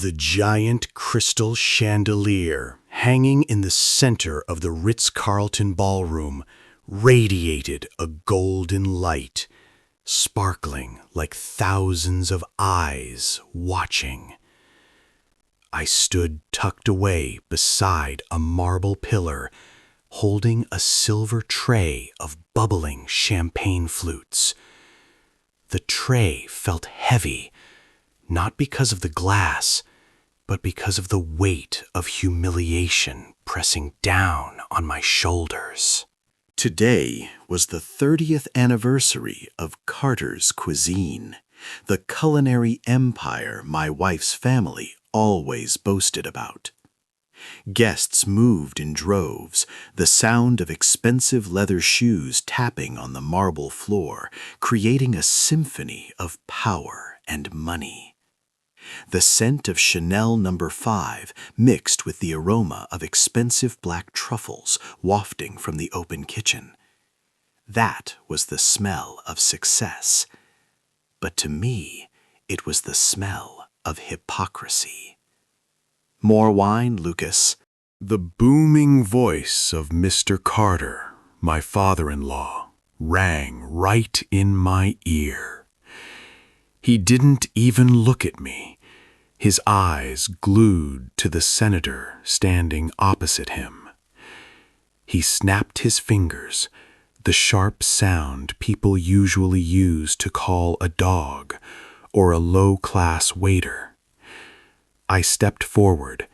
The giant crystal chandelier hanging in the center of the Ritz-Carlton ballroom radiated a golden light, sparkling like thousands of eyes watching. I stood tucked away beside a marble pillar, holding a silver tray of bubbling champagne flutes. The tray felt heavy, not because of the glass, but because of the weight of humiliation pressing down on my shoulders. Today was the 30th anniversary of Carter's Cuisine, the culinary empire my wife's family always boasted about. Guests moved in droves, the sound of expensive leather shoes tapping on the marble floor, creating a symphony of power and money. The scent of Chanel No. 5 mixed with the aroma of expensive black truffles wafting from the open kitchen. That was the smell of success. But to me, it was the smell of hypocrisy. More wine, Lucas? The booming voice of Mr. Carter, my father-in-law, rang right in my ear. He didn't even look at me, his eyes glued to the senator standing opposite him. He snapped his fingers, the sharp sound people usually use to call a dog or a low-class waiter. I stepped forward,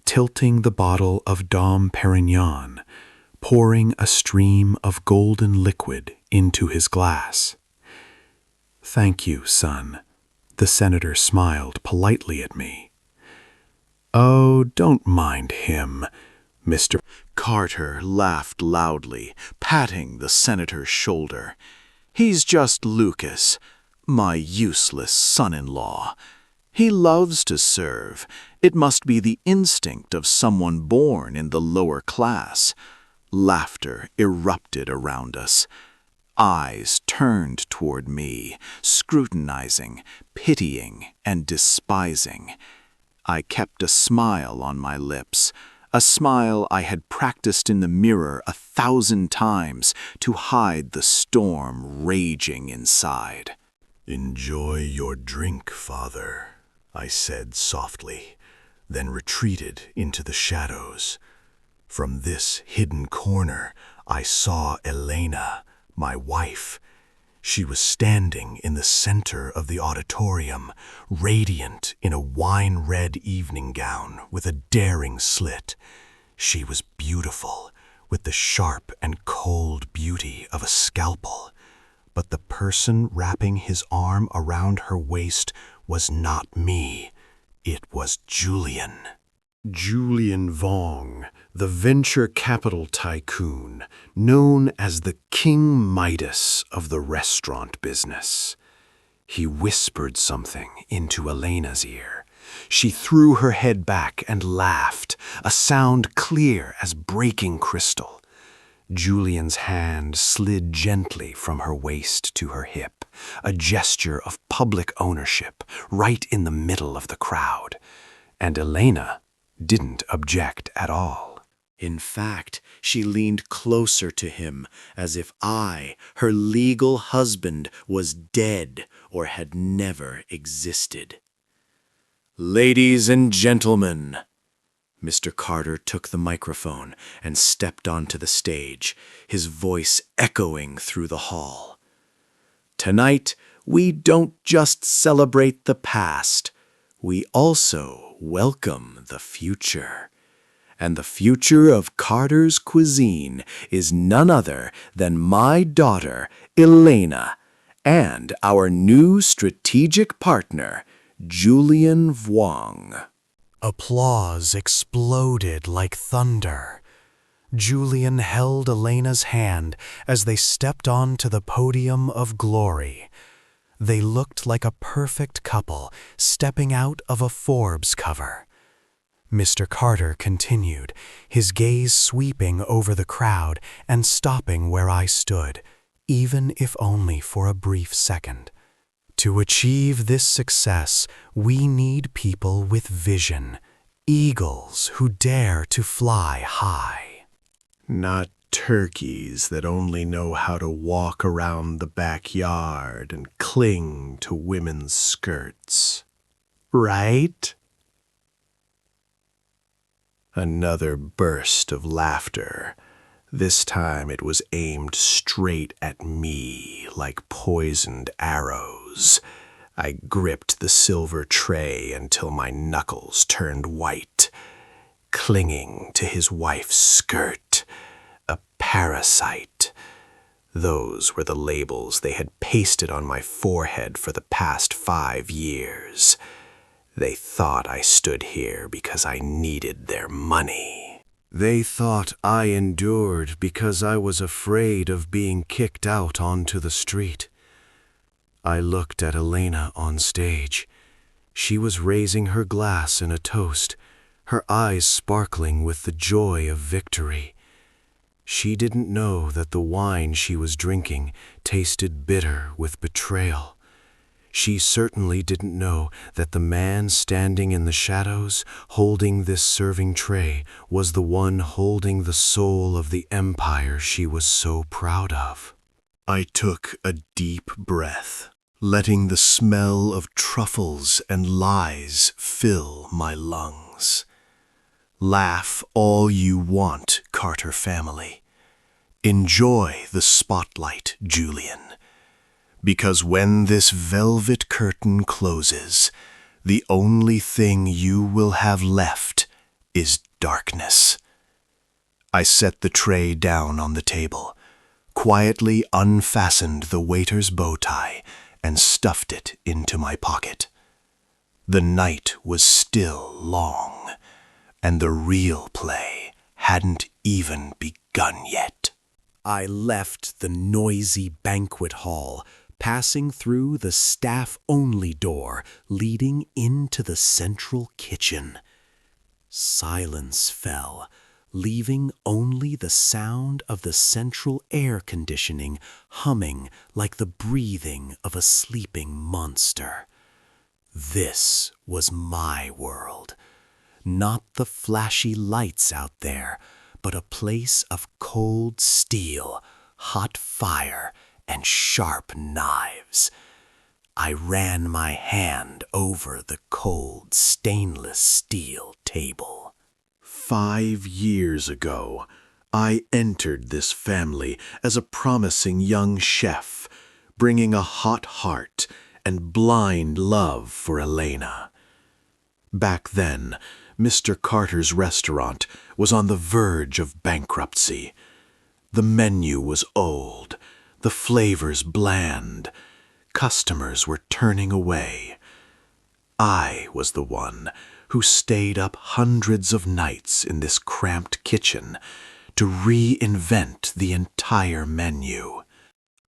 tilting the bottle of Dom Perignon, pouring a stream of golden liquid into his glass. "Thank you, son," the senator smiled politely at me. "Oh, don't mind him," Mr. Carter laughed loudly, patting the senator's shoulder. "He's just Lucas, my useless son-in-law. He loves to serve. It must be the instinct of someone born in the lower class." Laughter erupted around us. Eyes turned toward me, scrutinizing, pitying, and despising. I kept a smile on my lips, a smile I had practiced in the mirror 1,000 times to hide the storm raging inside. "Enjoy your drink, father," I said softly, then retreated into the shadows. From this hidden corner, I saw Elena, my wife. She was standing in the center of the auditorium, radiant in a wine-red evening gown with a daring slit. She was beautiful, with the sharp and cold beauty of a scalpel. But the person wrapping his arm around her waist was not me. It was Julian. Julian Vong, the venture capital tycoon, known as the King Midas of the restaurant business. He whispered something into Elena's ear. She threw her head back and laughed, a sound clear as breaking crystal. Julian's hand slid gently from her waist to her hip, a gesture of public ownership right in the middle of the crowd. And Elena didn't object at all. In fact, she leaned closer to him, as if I, her legal husband, was dead or had never existed. "Ladies and gentlemen," Mr. Carter took the microphone and stepped onto the stage, his voice echoing through the hall. "Tonight, we don't just celebrate the past, we also welcome the future. And the future of Carter's Cuisine is none other than my daughter, Elena, and our new strategic partner, Julian Vong." Applause exploded like thunder. Julian held Elena's hand as they stepped onto the podium of glory. They looked like a perfect couple stepping out of a Forbes cover. Mr. Carter continued, his gaze sweeping over the crowd and stopping where I stood, even if only for a brief second. To achieve this success, we need people with vision, eagles who dare to fly high. Not turkeys that only know how to walk around the backyard and cling to women's skirts. Right? Another burst of laughter. This time it was aimed straight at me like poisoned arrows. I gripped the silver tray until my knuckles turned white, clinging to his wife's skirt. A parasite. Those were the labels they had pasted on my forehead for the past 5 years. They thought I stood here because I needed their money. They thought I endured because I was afraid of being kicked out onto the street. I looked at Elena on stage. She was raising her glass in a toast, her eyes sparkling with the joy of victory. She didn't know that the wine she was drinking tasted bitter with betrayal. She certainly didn't know that the man standing in the shadows, holding this serving tray, was the one holding the soul of the empire she was so proud of. I took a deep breath, letting the smell of truffles and lies fill my lungs. Laugh all you want, Carter family. Enjoy the spotlight, Julian. Because when this velvet curtain closes, the only thing you will have left is darkness. I set the tray down on the table, quietly unfastened the waiter's bow tie, and stuffed it into my pocket. The night was still long, and the real play hadn't even begun yet. I left the noisy banquet hall, passing through the staff-only door leading into the central kitchen. Silence fell, leaving only the sound of the central air conditioning humming like the breathing of a sleeping monster. This was my world, not the flashy lights out there, but a place of cold steel, hot fire, and sharp knives. I ran my hand over the cold stainless steel table. 5 years ago, I entered this family as a promising young chef, bringing a hot heart and blind love for Elena. Back then, Mr. Carter's restaurant was on the verge of bankruptcy. The menu was old, the flavors bland. Customers were turning away. I was the one who stayed up hundreds of nights in this cramped kitchen to reinvent the entire menu.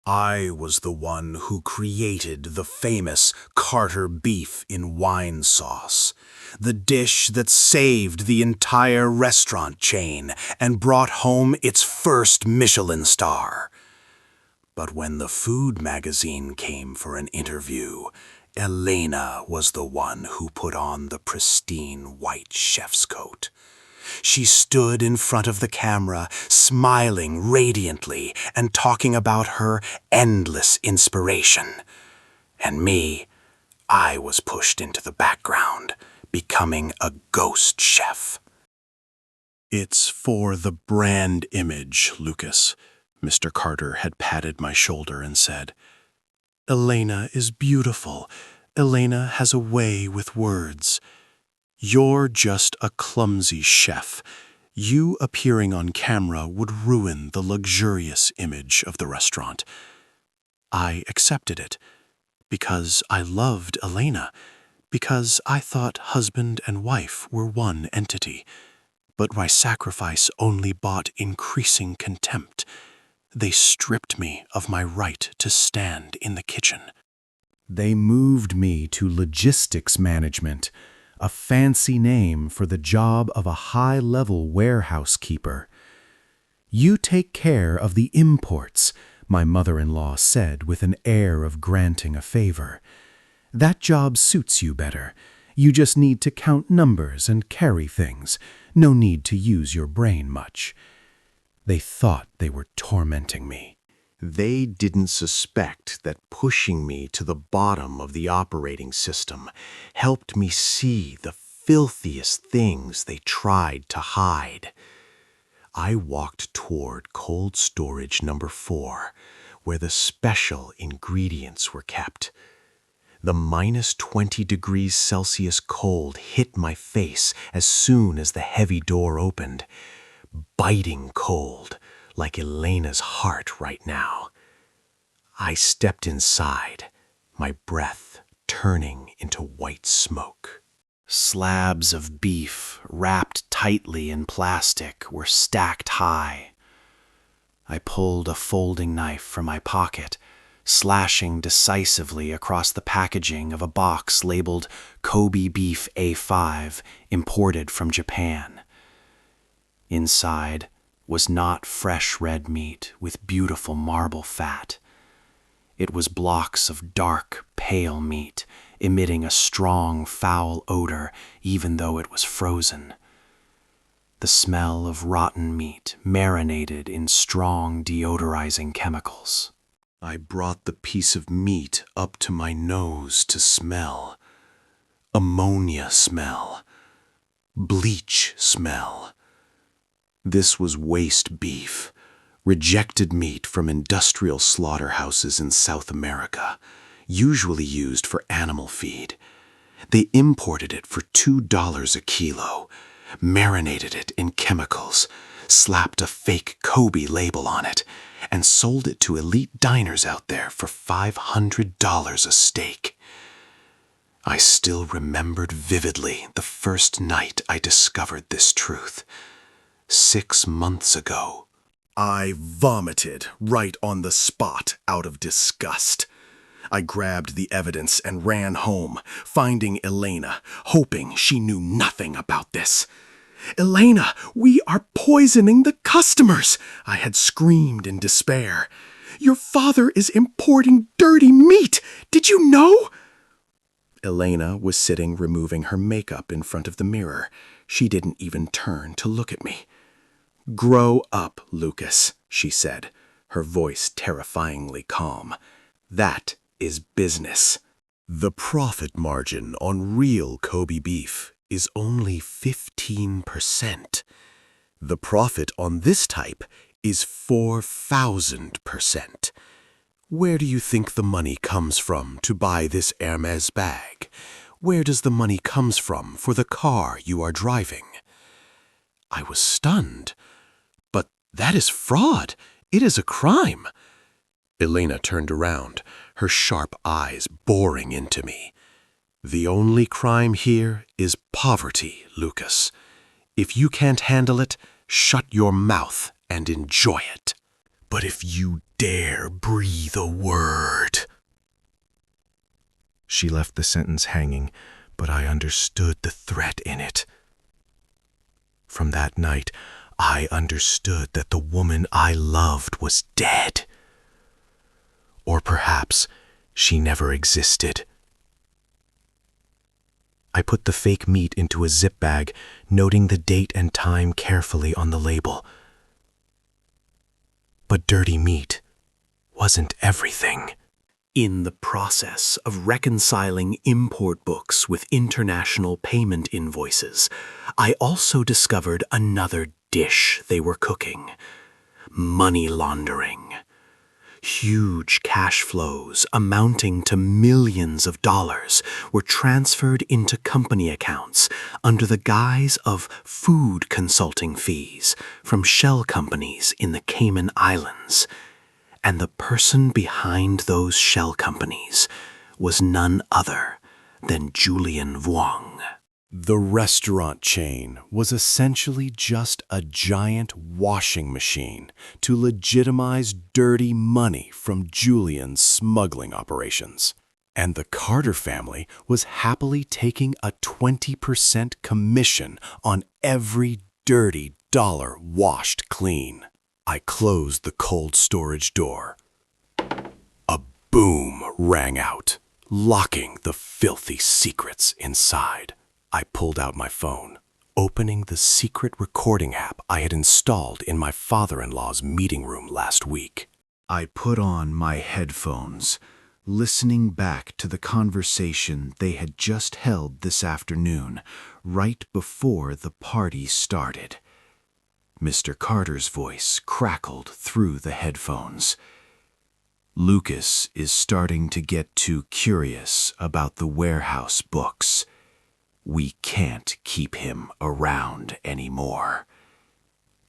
I was the one who created the famous Carter beef in wine sauce, the dish that saved the entire restaurant chain and brought home its first Michelin star. But when the food magazine came for an interview, Elena was the one who put on the pristine white chef's coat. She stood in front of the camera, smiling radiantly and talking about her endless inspiration. And me, I was pushed into the background, becoming a ghost chef. "It's for the brand image, Lucas," Mr. Carter had patted my shoulder and said. "Elena is beautiful. Elena has a way with words. You're just a clumsy chef. You appearing on camera would ruin the luxurious image of the restaurant." I accepted it, because I loved Elena, because I thought husband and wife were one entity. But my sacrifice only bought increasing contempt. They stripped me of my right to stand in the kitchen. They moved me to logistics management, a fancy name for the job of a high-level warehouse keeper. "You take care of the imports," my mother-in-law said with an air of granting a favor. That job suits you better. You just need to count numbers and carry things. No need to use your brain much." They thought they were tormenting me. They didn't suspect that pushing me to the bottom of the operating system helped me see the filthiest things they tried to hide. I walked toward cold storage number 4, where the special ingredients were kept. The -20 degrees Celsius cold hit my face as soon as the heavy door opened. Biting cold, like Elena's heart right now. I stepped inside, my breath turning into white smoke. Slabs of beef, wrapped tightly in plastic, were stacked high. I pulled a folding knife from my pocket, slashing decisively across the packaging of a box labeled Kobe Beef A5, imported from Japan. Inside was not fresh red meat with beautiful marble fat. It was blocks of dark, pale meat, emitting a strong, foul odor even though it was frozen. The smell of rotten meat marinated in strong deodorizing chemicals. I brought the piece of meat up to my nose to smell. Ammonia smell. Bleach smell. This was waste beef, rejected meat from industrial slaughterhouses in South America, usually used for animal feed. They imported it for $2 a kilo, marinated it in chemicals, slapped a fake Kobe label on it, and sold it to elite diners out there for $500 a steak. I still remembered vividly the first night I discovered this truth. 6 months ago. I vomited right on the spot out of disgust. I grabbed the evidence and ran home, finding Elena, hoping she knew nothing about this. "Elena, we are poisoning the customers!" I had screamed in despair. "Your father is importing dirty meat! Did you know?" Elena was sitting removing her makeup in front of the mirror. She didn't even turn to look at me. "Grow up, Lucas," she said, her voice terrifyingly calm. "That is business. The profit margin on real Kobe beef is only 15%. The profit on this type is 4,000%. Where do you think the money comes from to buy this Hermes bag? Where does the money comes from for the car you are driving?" I was stunned. "But that is fraud. It is a crime." Elena turned around, her sharp eyes boring into me. "The only crime here is poverty, Lucas. If you can't handle it, shut your mouth and enjoy it. But if you dare breathe a word..." She left the sentence hanging, but I understood the threat in it. From that night, I understood that the woman I loved was dead. Or perhaps she never existed. I put the fake meat into a zip bag, noting the date and time carefully on the label. But dirty meat wasn't everything. In the process of reconciling import books with international payment invoices, I also discovered another dish they were cooking: money laundering. Huge cash flows amounting to millions of dollars were transferred into company accounts under the guise of food consulting fees from shell companies in the Cayman Islands. And the person behind those shell companies was none other than Julian Vuong. The restaurant chain was essentially just a giant washing machine to legitimize dirty money from Julian's smuggling operations. And the Carter family was happily taking a 20% commission on every dirty dollar washed clean. I closed the cold storage door. A boom rang out, locking the filthy secrets inside. I pulled out my phone, opening the secret recording app I had installed in my father-in-law's meeting room last week. I put on my headphones, listening back to the conversation they had just held this afternoon, right before the party started. Mr. Carter's voice crackled through the headphones. Lucas is starting to get too curious about the warehouse books. We can't keep him around anymore.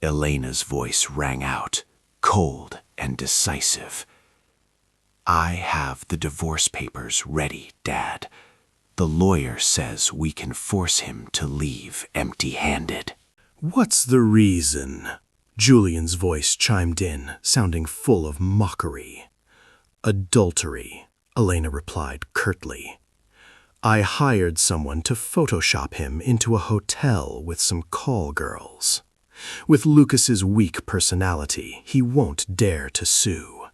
Elena's voice rang out, cold and decisive. I have the divorce papers ready, Dad. The lawyer says we can force him to leave empty-handed. What's the reason? Julian's voice chimed in, sounding full of mockery. Adultery, Elena replied curtly. I hired someone to Photoshop him into a hotel with some call girls. With Lucas's weak personality, he won't dare to sue.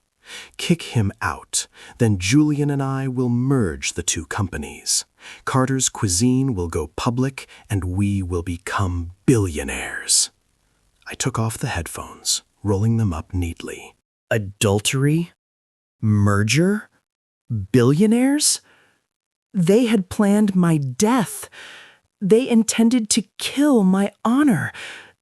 Kick him out, then Julian and I will merge the two companies. Carter's Cuisine will go public, and we will become billionaires. I took off the headphones, rolling them up neatly. Adultery? Merger? Billionaires? They had planned my death. They intended to kill my honor,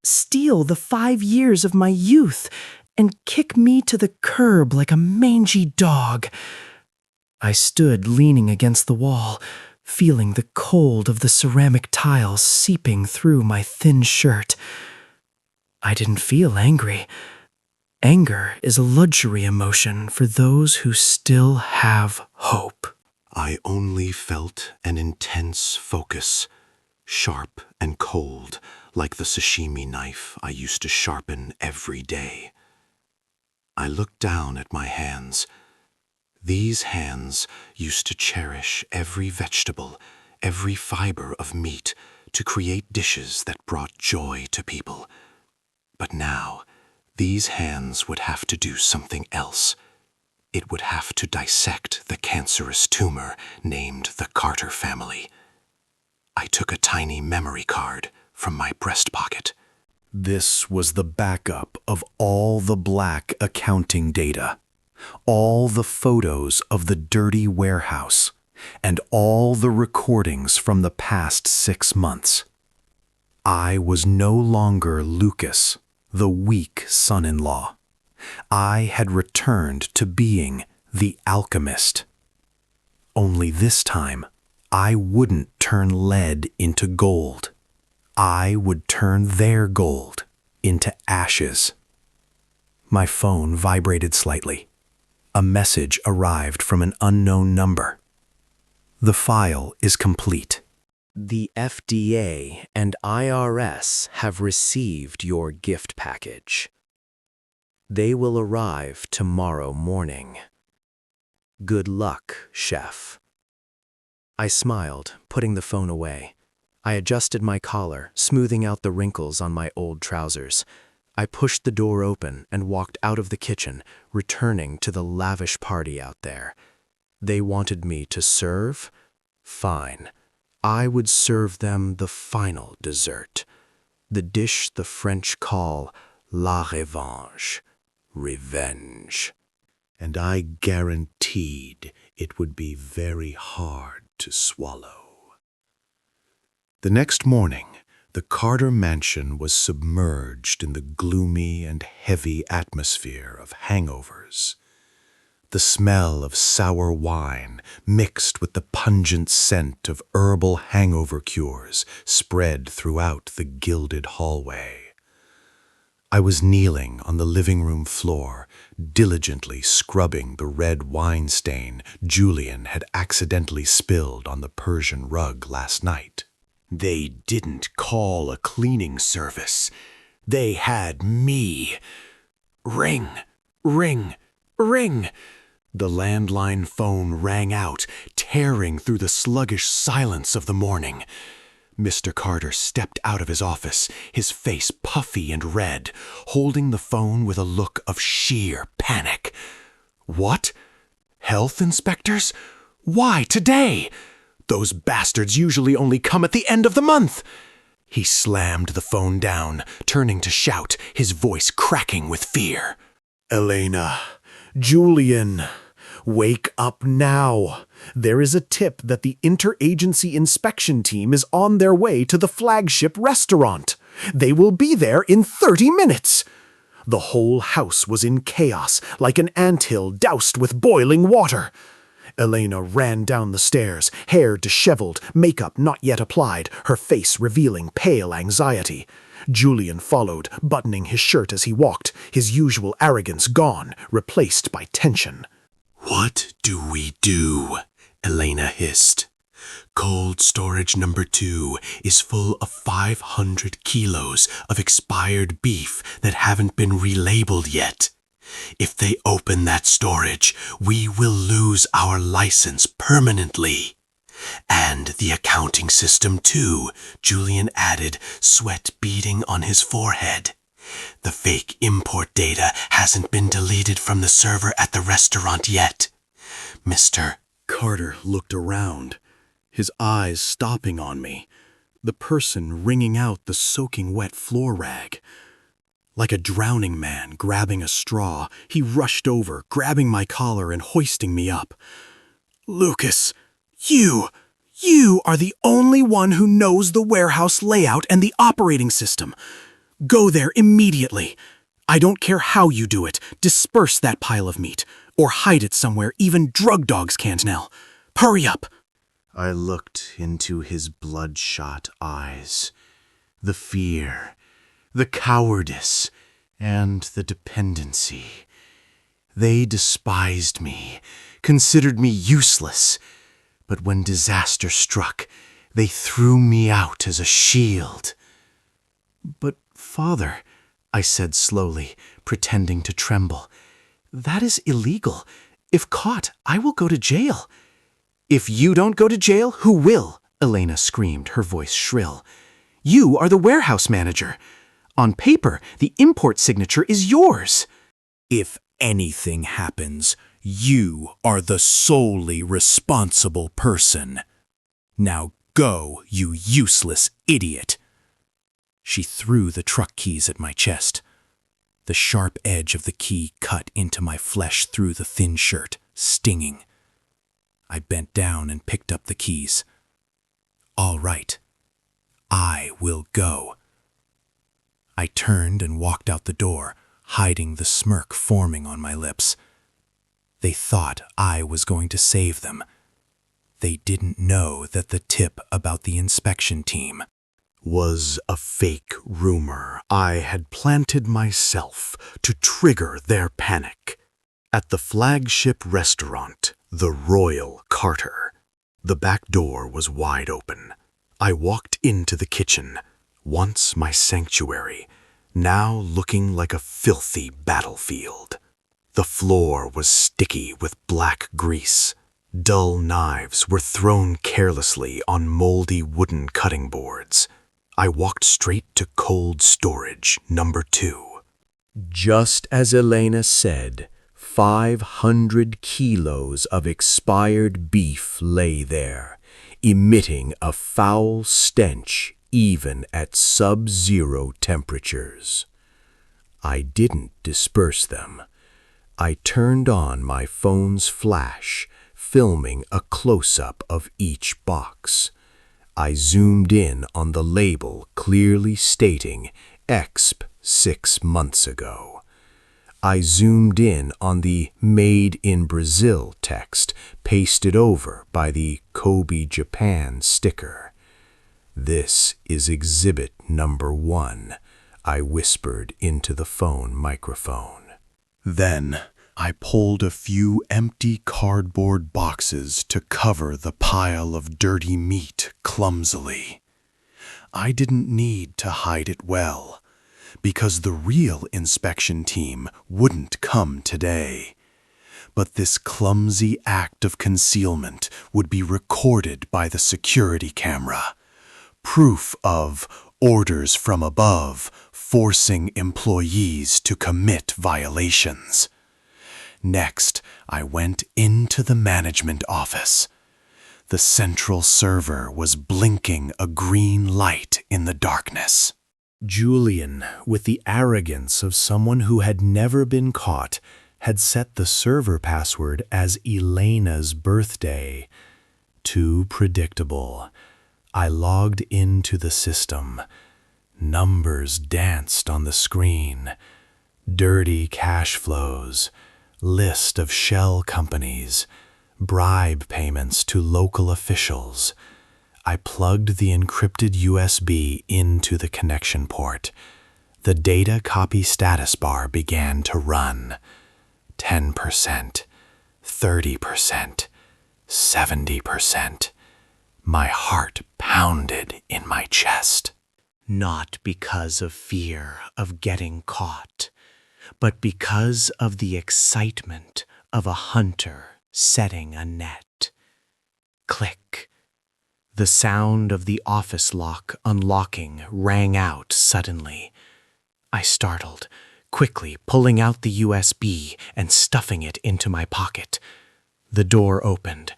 steal the 5 years of my youth, and kick me to the curb like a mangy dog. I stood leaning against the wall, feeling the cold of the ceramic tiles seeping through my thin shirt. I didn't feel angry. Anger is a luxury emotion for those who still have hope. I only felt an intense focus, sharp and cold, like the sashimi knife I used to sharpen every day. I looked down at my hands. These hands used to cherish every vegetable, every fiber of meat, to create dishes that brought joy to people. But now, these hands would have to do something else. It would have to dissect the cancerous tumor named the Carter family. I took a tiny memory card from my breast pocket. This was the backup of all the black accounting data, all the photos of the dirty warehouse, and all the recordings from the past 6 months. I was no longer Lucas, the weak son-in-law. I had returned to being the Alchemist. Only this time, I wouldn't turn lead into gold. I would turn their gold into ashes. My phone vibrated slightly. A message arrived from an unknown number. The file is complete. The FDA and IRS have received your gift package. They will arrive tomorrow morning. Good luck, Chef. I smiled, putting the phone away. I adjusted my collar, smoothing out the wrinkles on my old trousers. I pushed the door open and walked out of the kitchen, returning to the lavish party out there. They wanted me to serve? Fine. I would serve them the final dessert, the dish the French call la revanche, revenge. And I guaranteed it would be very hard to swallow. The next morning, the Carter mansion was submerged in the gloomy and heavy atmosphere of hangovers. The smell of sour wine mixed with the pungent scent of herbal hangover cures spread throughout the gilded hallway. I was kneeling on the living room floor, diligently scrubbing the red wine stain Julian had accidentally spilled on the Persian rug last night. They didn't call a cleaning service. They had me. Ring, ring, ring. The landline phone rang out, tearing through the sluggish silence of the morning. Mr. Carter stepped out of his office, his face puffy and red, holding the phone with a look of sheer panic. What? Health inspectors? Why today? Those bastards usually only come at the end of the month. He slammed the phone down, turning to shout, his voice cracking with fear. Elena, Julian, wake up now. There is a tip that the interagency inspection team is on their way to the flagship restaurant. They will be there in 30 minutes. The whole house was in chaos, like an anthill doused with boiling water. Elena ran down the stairs, hair disheveled, makeup not yet applied, her face revealing pale anxiety. Julian followed, buttoning his shirt as he walked, his usual arrogance gone, replaced by tension. "What do we do?" Elena hissed. "Cold storage number 2 is full of 500 kilos of expired beef that haven't been relabeled yet. If they open that storage, we will lose our license permanently. And the accounting system too," Julian added, sweat beading on his forehead. "The fake import data hasn't been deleted from the server at the restaurant yet. Mr. Carter looked around, his eyes stopping on me, the person wringing out the soaking wet floor rag. Like a drowning man grabbing a straw, he rushed over, grabbing my collar and hoisting me up. "Lucas, you are the only one who knows the warehouse layout and the operating system. Go there immediately. I don't care how you do it. Disperse that pile of meat, or hide it somewhere even drug dogs can't now. Hurry up." I looked into his bloodshot eyes. The fear, the cowardice, and the dependency. They despised me, considered me useless. But when disaster struck, they threw me out as a shield. "But, Father," I said slowly, pretending to tremble, "that is illegal. If caught, I will go to jail." "If you don't go to jail, who will?" Elena screamed, her voice shrill. "You are the warehouse manager. On paper, the import signature is yours." "If anything happens, you are the solely responsible person. Now go, you useless idiot." She threw the truck keys at my chest. The sharp edge of the key cut into my flesh through the thin shirt, stinging. I bent down and picked up the keys. "All right. I will go." I turned and walked out the door, hiding the smirk forming on my lips. They thought I was going to save them. They didn't know that the tip about the inspection team was a fake rumor I had planted myself to trigger their panic. At the flagship restaurant, the Royal Carter, the back door was wide open. I walked into the kitchen, once my sanctuary, now looking like a filthy battlefield. The floor was sticky with black grease. Dull knives were thrown carelessly on moldy wooden cutting boards. I walked straight to cold storage number 2. Just as Elena said, 500 kilos of expired beef lay there, emitting a foul stench even at sub-zero temperatures. I didn't disperse them. I turned on my phone's flash, filming a close-up of each box. I zoomed in on the label clearly stating Exp 6 months ago. I zoomed in on the Made in Brazil text pasted over by the Kobe Japan sticker. "This is exhibit number 1, I whispered into the phone microphone. Then I pulled a few empty cardboard boxes to cover the pile of dirty meat clumsily. I didn't need to hide it well, because the real inspection team wouldn't come today. But this clumsy act of concealment would be recorded by the security camera. Proof of orders from above forcing employees to commit violations. Next, I went into the management office. The central server was blinking a green light in the darkness. Julian, with the arrogance of someone who had never been caught, had set the server password as Elena's birthday. Too predictable. I logged into the system. Numbers danced on the screen. Dirty cash flows, list of shell companies, bribe payments to local officials. I plugged the encrypted USB into the connection port. The data copy status bar began to run. 10%, 30%, 70%. My heart pounded in my chest. Not because of fear of getting caught, but because of the excitement of a hunter setting a net. Click. The sound of the office lock unlocking rang out suddenly. I startled, quickly pulling out the USB and stuffing it into my pocket. The door opened.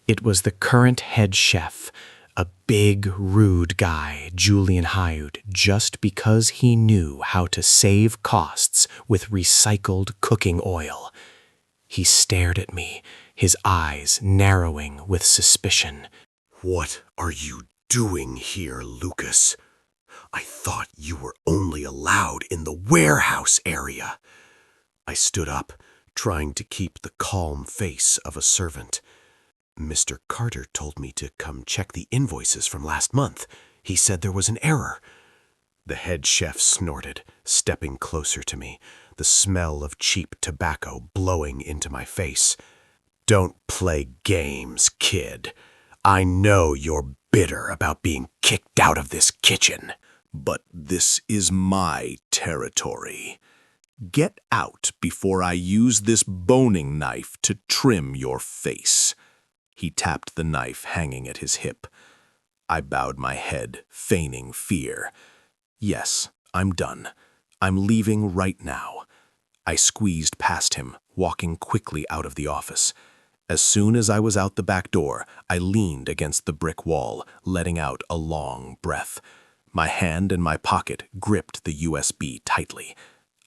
It was the current head chef, a big, rude guy Julian hired just because he knew how to save costs with recycled cooking oil. He stared at me, his eyes narrowing with suspicion. What are you doing here, Lucas? I thought you were only allowed in the warehouse area. I stood up, trying to keep the calm face of a servant. Mr. Carter told me to come check the invoices from last month. He said there was an error. The head chef snorted, stepping closer to me, the smell of cheap tobacco blowing into my face. Don't play games, kid. I know you're bitter about being kicked out of this kitchen. But this is my territory. Get out before I use this boning knife to trim your face. He tapped the knife hanging at his hip. I bowed my head, feigning fear. Yes, I'm done. I'm leaving right now. I squeezed past him, walking quickly out of the office. As soon as I was out the back door, I leaned against the brick wall, letting out a long breath. My hand in my pocket gripped the USB tightly.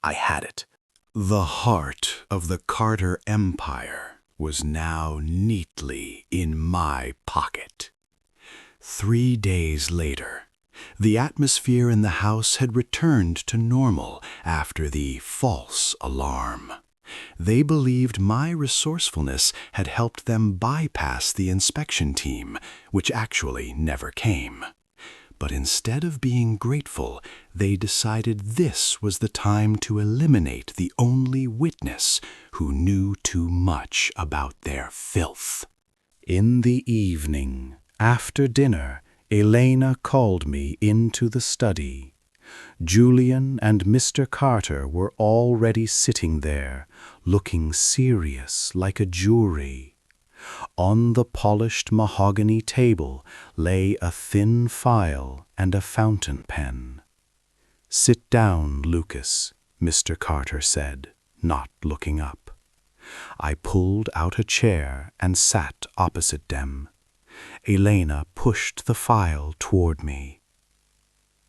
I had it. The heart of the Carter Empire was now neatly in my pocket. 3 days later, the atmosphere in the house had returned to normal after the false alarm. They believed my resourcefulness had helped them bypass the inspection team, which actually never came. But instead of being grateful, they decided this was the time to eliminate the only witness who knew too much about their filth. In the evening, after dinner, Elena called me into the study. Julian and Mr. Carter were already sitting there, looking serious like a jury. On the polished mahogany table lay a thin file and a fountain pen. "Sit down, Lucas," Mr. Carter said, not looking up. I pulled out a chair and sat opposite them. Elena pushed the file toward me.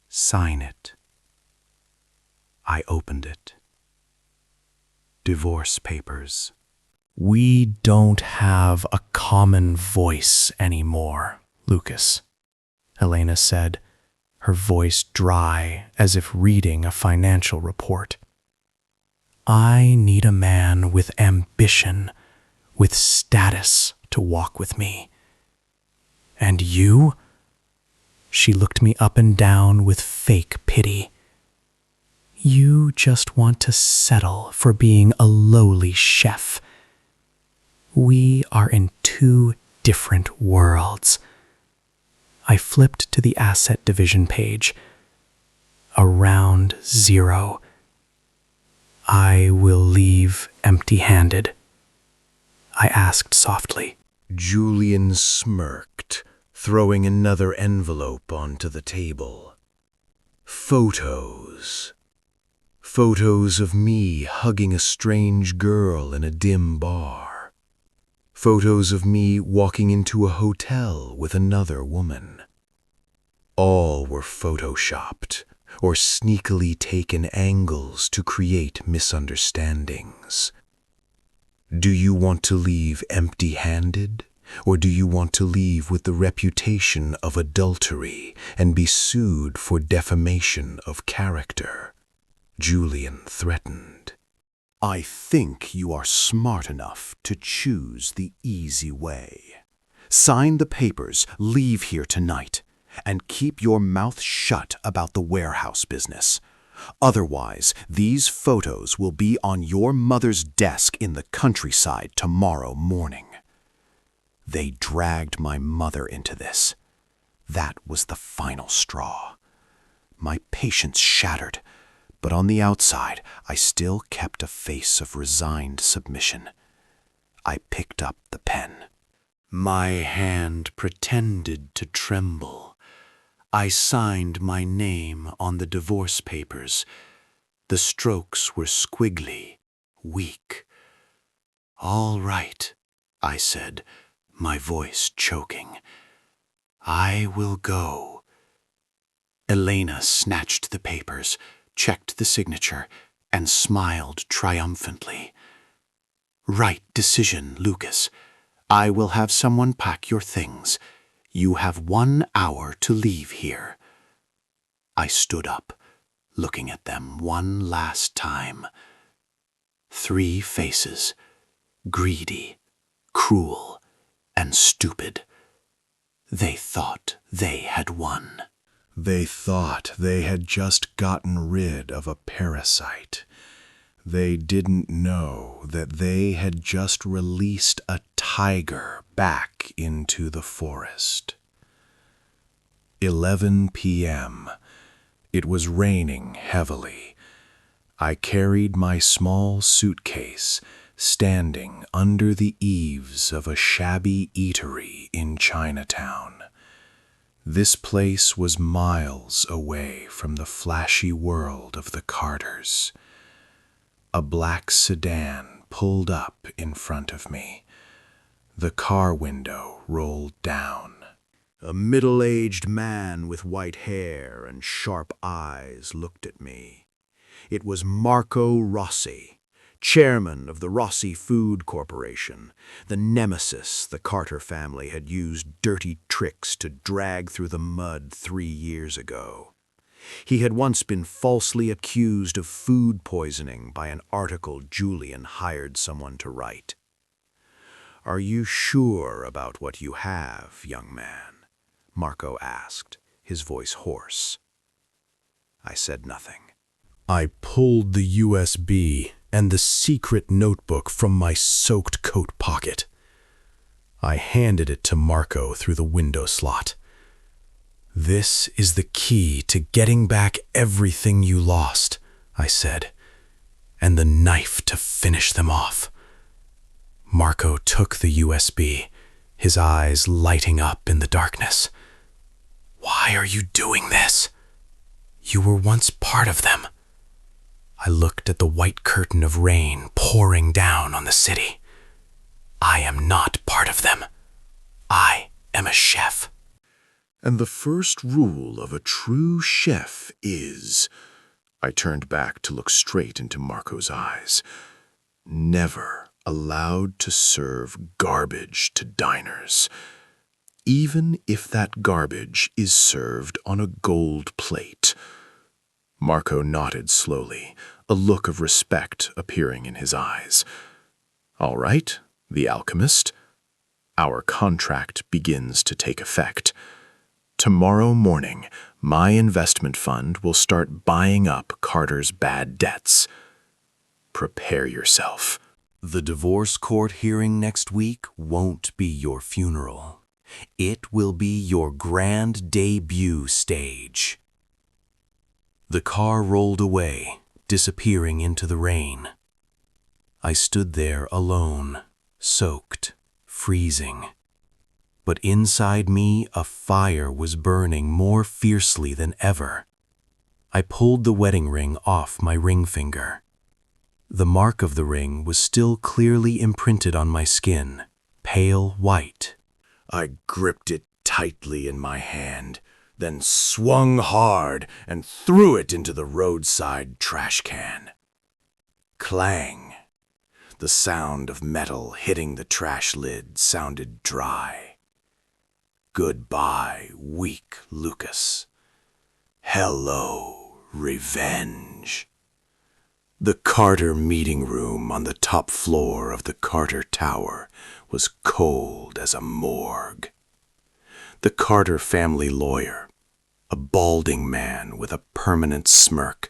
"Sign it." I opened it. Divorce papers. "We don't have a common voice anymore, Lucas," Elena said, her voice dry as if reading a financial report. "I need a man with ambition, with status to walk with me. And you?" She looked me up and down with fake pity. "You just want to settle for being a lowly chef. We are in 2 different worlds." I flipped to the asset division page. Around 0. "I will leave empty-handed?" I asked softly. Julian smirked, throwing another envelope onto the table. Photos. Photos of me hugging a strange girl in a dim bar. photos of me walking into a hotel with another woman. All were photoshopped or sneakily taken angles to create misunderstandings. Do you want to leave empty-handed, or do you want to leave with the reputation of adultery and be sued for defamation of character? Julian threatened. I think you are smart enough to choose the easy way. Sign the papers, leave here tonight, and keep your mouth shut about the warehouse business. Otherwise, these photos will be on your mother's desk in the countryside tomorrow morning. They dragged my mother into this. That was the final straw. My patience shattered, but on the outside, I still kept a face of resigned submission. I picked up the pen. My hand pretended to tremble. I signed my name on the divorce papers. The strokes were squiggly, weak. All right, I said, my voice choking. I will go. Elena snatched the papers, checked the signature, and smiled triumphantly. Right decision, Lucas. I will have someone pack your things. You have 1 hour to leave here. I stood up, looking at them one last time. 3 faces, greedy, cruel, and stupid. They thought they had won. They thought they had just gotten rid of a parasite. They didn't know that they had just released a tiger back into the forest. 11 p.m. It was raining heavily. I carried my small suitcase, standing under the eaves of a shabby eatery in Chinatown. This place was miles away from the flashy world of the Carters. A black sedan pulled up in front of me. The car window rolled down. A middle-aged man with white hair and sharp eyes looked at me. It was Marco Rossi, chairman of the Rossi Food Corporation, the nemesis the Carter family had used dirty tricks to drag through the mud 3 years ago. He had once been falsely accused of food poisoning by an article Julian hired someone to write. "Are you sure about what you have, young man?" Marco asked, his voice hoarse. I said nothing. I pulled the USB and the secret notebook from my soaked coat pocket. I handed it to Marco through the window slot. "This is the key to getting back everything you lost," I said, "and the knife to finish them off." Marco took the USB, his eyes lighting up in the darkness. "Why are you doing this? You were once part of them." I looked at the white curtain of rain pouring down on the city. "I am not part of them. I am a chef." "And the first rule of a true chef is," I turned back to look straight into Marco's eyes, "never allowed to serve garbage to diners, even if that garbage is served on a gold plate." Marco nodded slowly, a look of respect appearing in his eyes. "All right, the Alchemist. Our contract begins to take effect. Tomorrow morning, my investment fund will start buying up Carter's bad debts. Prepare yourself. The divorce court hearing next week won't be your funeral. It will be your grand debut stage." The car rolled away, disappearing into the rain. I stood there alone, soaked, freezing. But inside me, a fire was burning more fiercely than ever. I pulled the wedding ring off my ring finger. The mark of the ring was still clearly imprinted on my skin, pale white. I gripped it tightly in my hand, then swung hard and threw it into the roadside trash can. Clang! The sound of metal hitting the trash lid sounded dry. Goodbye, weak Lucas. Hello, revenge. The Carter meeting room on the top floor of the Carter Tower was cold as a morgue. The Carter family lawyer, a balding man with a permanent smirk,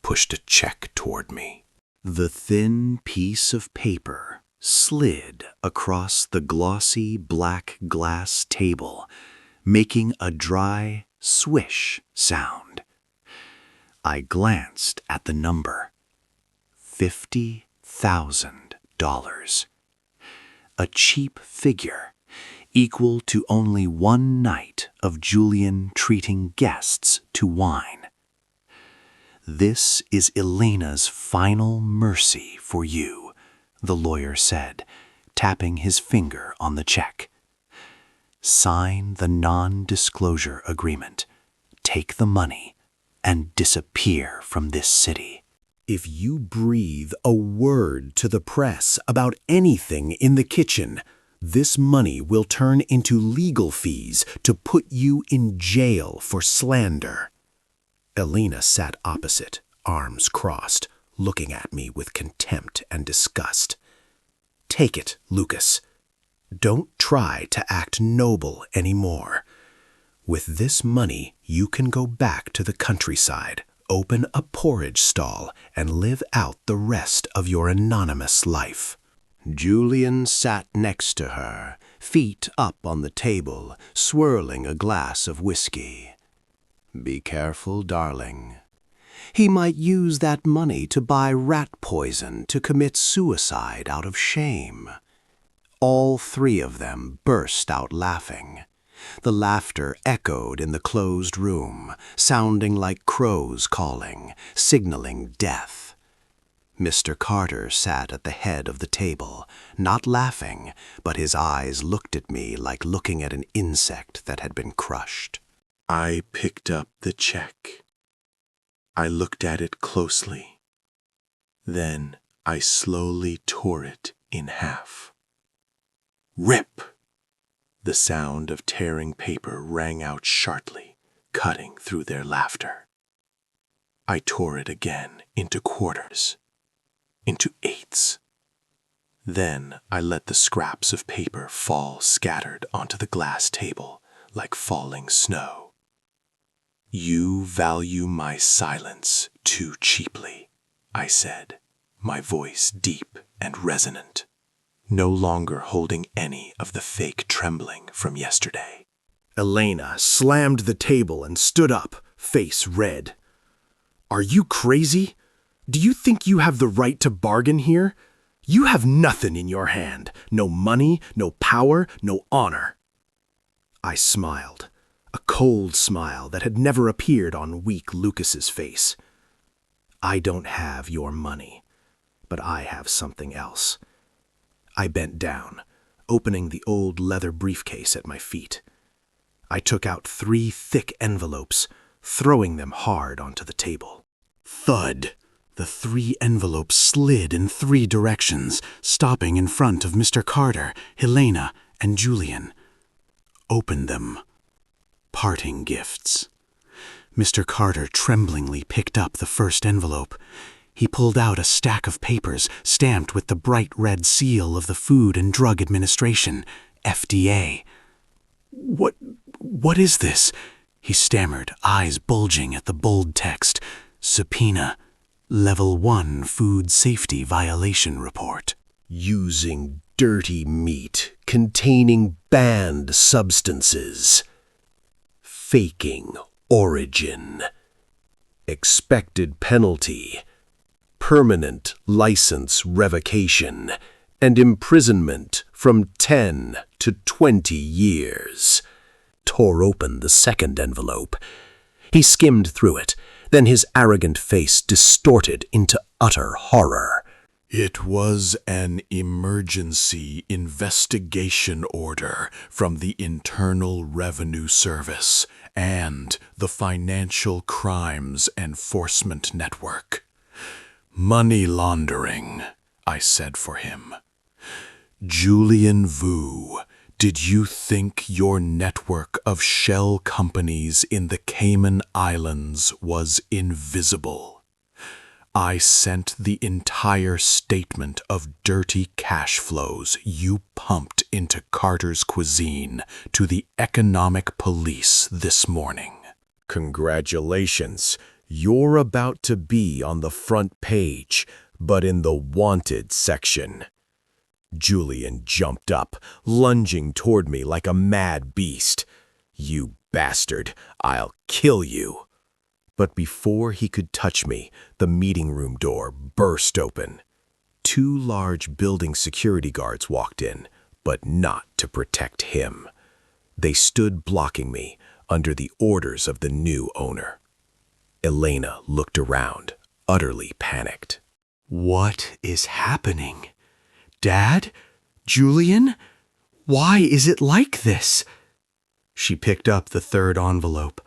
pushed a check toward me. The thin piece of paper slid across the glossy black glass table, making a dry swish sound. I glanced at the number. $50,000. A cheap figure, equal to only one night of Julian treating guests to wine. This is Elena's final mercy for you, the lawyer said, tapping his finger on the check. Sign the non-disclosure agreement, take the money, and disappear from this city. If you breathe a word to the press about anything in the kitchen, this money will turn into legal fees to put you in jail for slander. Elena sat opposite, arms crossed, looking at me with contempt and disgust. Take it, Lucas. Don't try to act noble anymore. With this money, you can go back to the countryside, open a porridge stall, and live out the rest of your anonymous life. Julian sat next to her, feet up on the table, swirling a glass of whiskey. Be careful, darling. He might use that money to buy rat poison to commit suicide out of shame. All three of them burst out laughing. The laughter echoed in the closed room, sounding like crows calling, signaling death. Mr. Carter sat at the head of the table, not laughing, but his eyes looked at me like looking at an insect that had been crushed. I picked up the check. I looked at it closely. Then I slowly tore it in half. Rip! The sound of tearing paper rang out sharply, cutting through their laughter. I tore it again into quarters, into eighths. Then I let the scraps of paper fall scattered onto the glass table like falling snow. You value my silence too cheaply, I said, my voice deep and resonant, no longer holding any of the fake trembling from yesterday. Elena slammed the table and stood up, face red. Are you crazy? Do you think you have the right to bargain here? You have nothing in your hand, no money, no power, no honor. I smiled. A cold smile that had never appeared on weak Lucas's face. I don't have your money, but I have something else. I bent down, opening the old leather briefcase at my feet. I took out 3 thick envelopes, throwing them hard onto the table. Thud! The 3 envelopes slid in 3 directions, stopping in front of Mr. Carter, Helena, and Julian. Opened them. Parting gifts. Mr. Carter tremblingly picked up the first envelope. He pulled out a stack of papers stamped with the bright red seal of the Food and Drug Administration, FDA. What is this? He stammered, eyes bulging at the bold text. Subpoena. Level 1 Food Safety Violation Report. Using dirty meat containing banned substances. Faking origin. Expected penalty. Permanent license revocation and imprisonment from 10 to 20 years. Tore open the second envelope. He skimmed through it, then his arrogant face distorted into utter horror. It was an emergency investigation order from the Internal Revenue Service and the Financial Crimes Enforcement Network. Money laundering, I said for him. Julian Vu, did you think your network of shell companies in the Cayman Islands was invisible? I sent the entire statement of dirty cash flows you pumped into Carter's cuisine to the economic police this morning. Congratulations, you're about to be on the front page, but in the wanted section. Julian jumped up, lunging toward me like a mad beast. You bastard, I'll kill you. But before he could touch me, the meeting room door burst open. 2 large building security guards walked in, but not to protect him. They stood blocking me under the orders of the new owner. Elena looked around, utterly panicked. What is happening? Dad? Julian? Why is it like this? She picked up the 3rd envelope.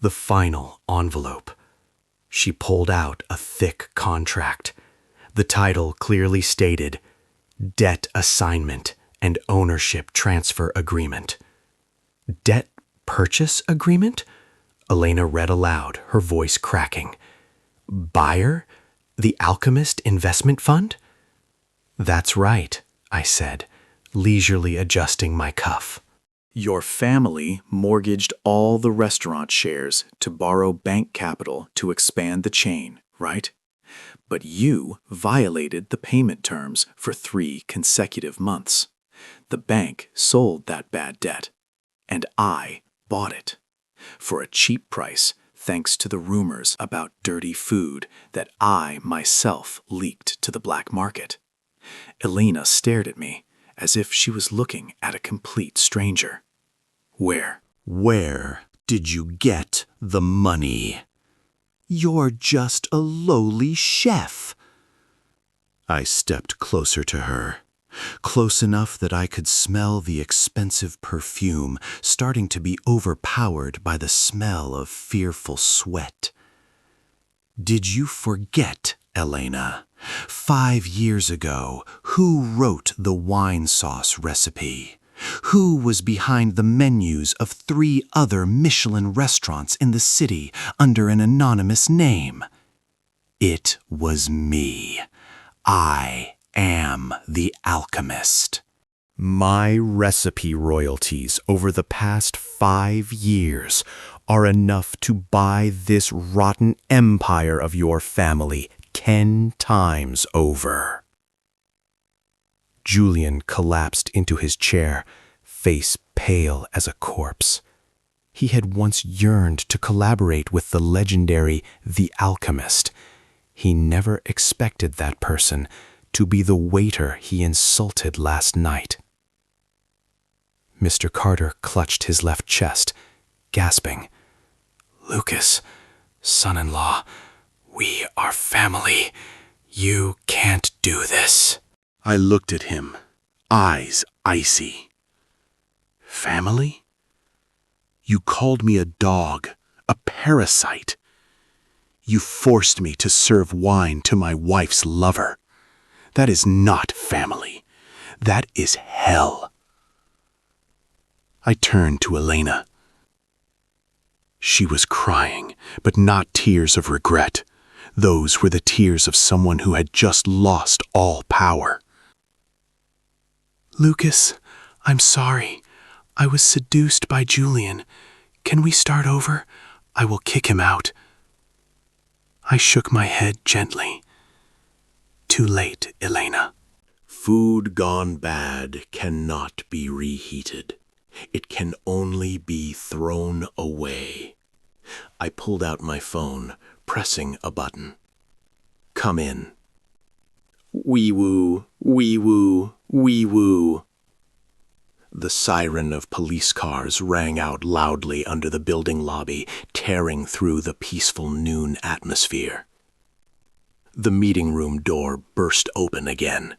The final envelope. She pulled out a thick contract. The title clearly stated, Debt Assignment and Ownership Transfer Agreement. Debt Purchase Agreement? Elena read aloud, her voice cracking. Buyer? The Alchemist Investment Fund? That's right, I said, leisurely adjusting my cuff. Your family mortgaged all the restaurant shares to borrow bank capital to expand the chain, right? But you violated the payment terms for 3 consecutive months. The bank sold that bad debt, and I bought it. For a cheap price, thanks to the rumors about dirty food that I myself leaked to the black market. Elena stared at me as if she was looking at a complete stranger. Where did you get the money? You're just a lowly chef. I stepped closer to her, close enough that I could smell the expensive perfume starting to be overpowered by the smell of fearful sweat. Did you forget, Elena? 5 years ago, who wrote the wine sauce recipe? Who was behind the menus of 3 other Michelin restaurants in the city under an anonymous name? It was me. I am the Alchemist. My recipe royalties over the past 5 years are enough to buy this rotten empire of your family 10 times over. Julian collapsed into his chair, face pale as a corpse. He had once yearned to collaborate with the legendary The Alchemist. He never expected that person to be the waiter he insulted last night. Mr. Carter clutched his left chest, gasping. Lucas, son-in-law, we are family. You can't do this. I looked at him, eyes icy. Family? You called me a dog, a parasite. You forced me to serve wine to my wife's lover. That is not family. That is hell. I turned to Elena. She was crying, but not tears of regret. Those were the tears of someone who had just lost all power. Lucas, I'm sorry. I was seduced by Julian. Can we start over? I will kick him out. I shook my head gently. Too late, Elena. Food gone bad cannot be reheated. It can only be thrown away. I pulled out my phone, pressing a button. Come in. Wee-woo, wee-woo, wee-woo. The siren of police cars rang out loudly under the building lobby, tearing through the peaceful noon atmosphere. The meeting room door burst open again.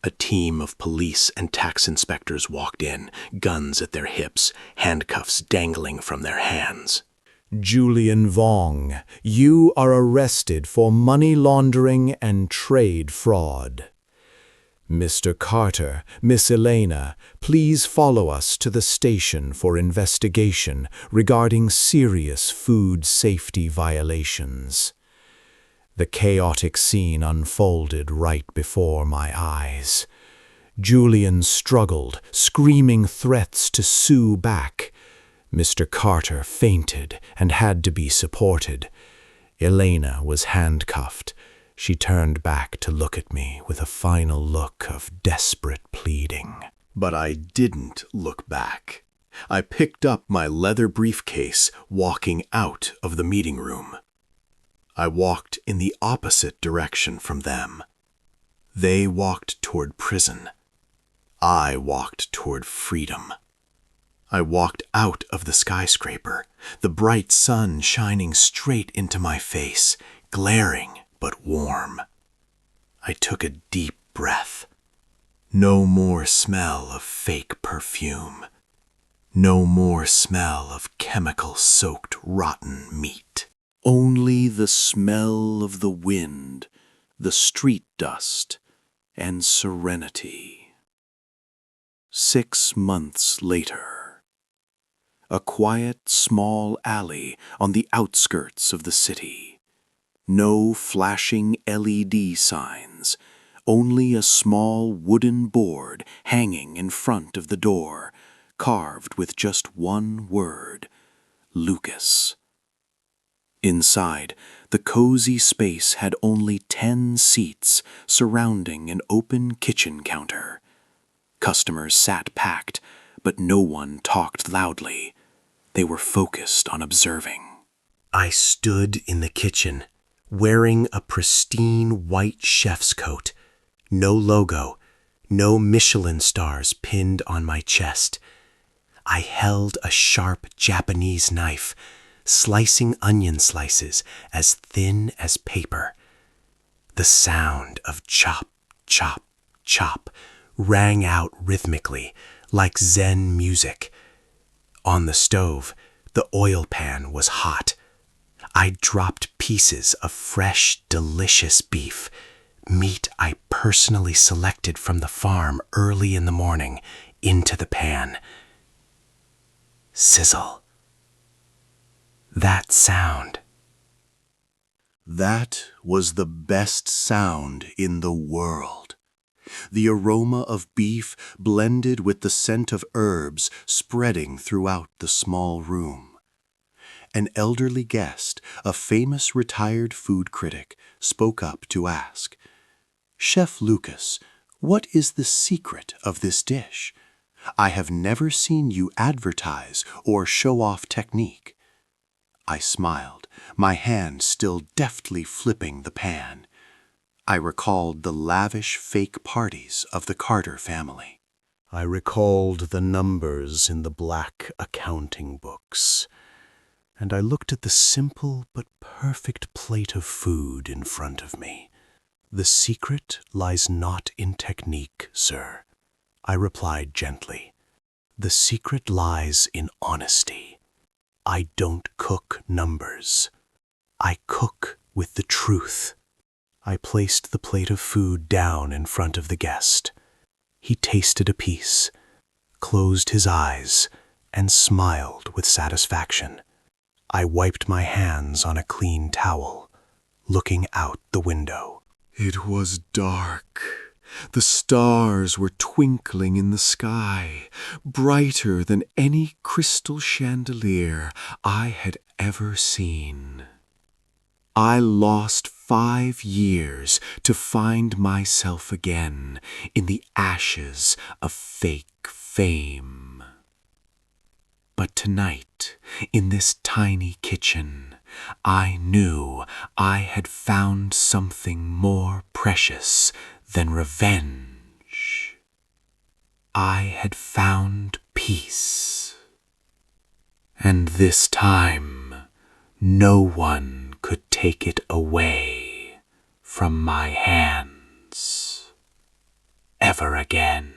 A team of police and tax inspectors walked in, guns at their hips, handcuffs dangling from their hands. Julian Vong, you are arrested for money laundering and trade fraud. Mr. Carter, Miss Elena, please follow us to the station for investigation regarding serious food safety violations. The chaotic scene unfolded right before my eyes. Julian struggled, screaming threats to sue back. Mr. Carter fainted and had to be supported. Elena was handcuffed. She turned back to look at me with a final look of desperate pleading. But I didn't look back. I picked up my leather briefcase, walking out of the meeting room. I walked in the opposite direction from them. They walked toward prison. I walked toward freedom. I walked out of the skyscraper, the bright sun shining straight into my face, glaring but warm. I took a deep breath. No more smell of fake perfume. No more smell of chemical-soaked rotten meat. Only the smell of the wind, the street dust, and serenity. 6 months later. A quiet, small alley on the outskirts of the city. No flashing LED signs, only a small wooden board hanging in front of the door, carved with just one word, Lucas. Inside, the cozy space had only 10 seats surrounding an open kitchen counter. Customers sat packed, but no one talked loudly. They were focused on observing. I stood in the kitchen, wearing a pristine white chef's coat. No logo, no Michelin stars pinned on my chest. I held a sharp Japanese knife, slicing onion slices as thin as paper. The sound of chop, chop, chop rang out rhythmically, like Zen music. On the stove, the oil pan was hot. I dropped pieces of fresh, delicious beef, meat I personally selected from the farm early in the morning, into the pan. Sizzle. That sound. That was the best sound in the world. The aroma of beef blended with the scent of herbs spreading throughout the small room. An elderly guest, a famous retired food critic, spoke up to ask, "Chef Lucas, what is the secret of this dish? I have never seen you advertise or show off technique." I smiled, my hand still deftly flipping the pan. I recalled the lavish fake parties of the Carter family. I recalled the numbers in the black accounting books, and I looked at the simple but perfect plate of food in front of me. "The secret lies not in technique, sir," I replied gently. "The secret lies in honesty. I don't cook numbers. I cook with the truth." I placed the plate of food down in front of the guest. He tasted a piece, closed his eyes, and smiled with satisfaction. I wiped my hands on a clean towel, looking out the window. It was dark. The stars were twinkling in the sky, brighter than any crystal chandelier I had ever seen. I lost 5 years to find myself again in the ashes of fake fame. But tonight, in this tiny kitchen, I knew I had found something more precious than revenge. I had found peace. And this time, no one could take it away from my hands ever again.